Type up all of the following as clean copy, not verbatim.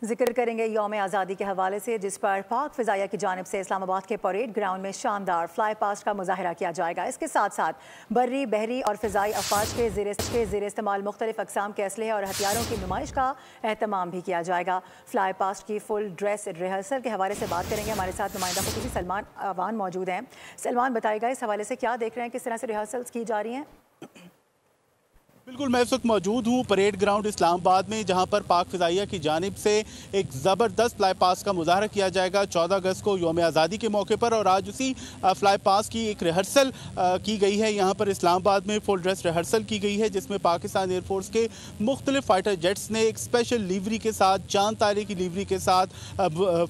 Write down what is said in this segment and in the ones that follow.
जिक्र करेंगे यौम आज़ादी के हवाले से, जिस पर पाक फ़िज़ाइया की जानिब से इस्लामाबाद के परेड ग्राउंड में शानदार फ्लाई पास्ट का मुजाहरा किया जाएगा। इसके साथ साथ बर्री, बहरी और फ़िज़ाई अफवाज के ज़ेर इस्तेमाल मुख्तलिफ अक़साम के असलहे और हथियारों की नुमाइश का एहतमाम भी किया जाएगा। फ्लाई पास्ट की फुल ड्रेस रिहर्सल के हवाले से बात करेंगे। हमारे साथ नुमाइंदा ख़ुसूसी सलमान अवान मौजूद हैं। सलमान, बताइएगा इस हवाले से क्या देख रहे हैं, किस तरह से रिहर्सल्स की जा रही हैं? बिल्कुल, मैं इस वक्त मौजूद हूँ परेड ग्राउंड इस्लामाबाद में, जहाँ पर पाक फ़िज़ाइया की जानिब से एक ज़बरदस्त फ्लाई पास का मुजाहरा किया जाएगा 14 अगस्त को यौम आज़ादी के मौके पर। और आज उसी फ्लाई पास की एक रिहर्सल की गई है। यहाँ पर इस्लामाबाद में फुल ड्रेस रिहर्सल की गई है, जिसमें पाकिस्तान एयरफोर्स के मुख्तलिफ फाइटर जेट्स ने एक स्पेशल लीवरी के साथ, चांद तारे की लीवरी के साथ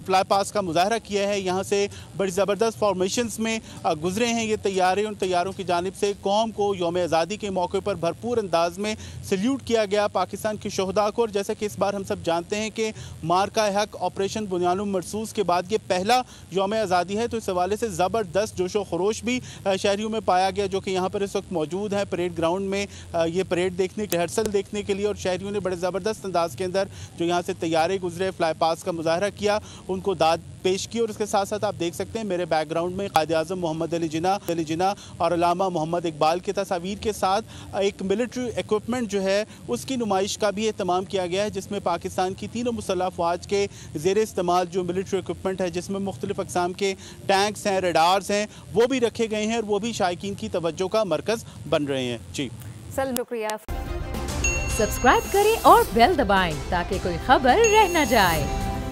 फ्लाई पास का मुजाहरा किया है। यहाँ से बड़ी ज़बरदस्त फॉर्मेशंस में गुजरे हैं ये तैयारे। उन तैयारों की जानिब से कौम को यौम आज़ादी के मौके पर भरपूर अंदाज में सल्यूट किया गया पाकिस्तान के शोहदा को। और जैसे कि इस बार हम सब जानते हैं कि मार्का हक ऑपरेशन बुनियानुल मरसूस के बाद ये पहला यौम आज़ादी है, तो इस हवाले से ज़बरदस्त जोशो खरोश भी शहरियों में पाया गया, जो कि यहाँ पर इस वक्त मौजूद है परेड ग्राउंड में ये परेड देखने, रिहर्सल देखने के लिए। और शहरियों ने बड़े ज़बरदस्त अंदाज के अंदर जो यहाँ से तैयारे गुजरे, फ्लाई पास का मुजाहरा किया, उनको दाद पेश की। और इसके साथ साथ आप देख सकते हैं मेरे बैकग्राउंड में कायद आज़म मोहम्मद अली जिन्ना और अल्लामा मोहम्मद इकबाल के तस्वीर के साथ एक मिलिट्री इक्विपमेंट जो है उसकी नुमाइश का भी एहतमाम किया गया है, जिसमें पाकिस्तान की तीनों मुसल्लह अफवाज के ज़ेर इस्तेमाल जो मिलिट्री इक्विपमेंट है, जिसमें मुख्तलिफ अक़साम के टैंक्स हैं, रडार्स हैं, वो भी रखे गए हैं और वो भी शायकीन की तवज्जो का मरकज़ बन रहे हैं। जी शुक्रिया। सब्सक्राइब करें और बेल दबाएं ताकि कोई खबर रह न जाए।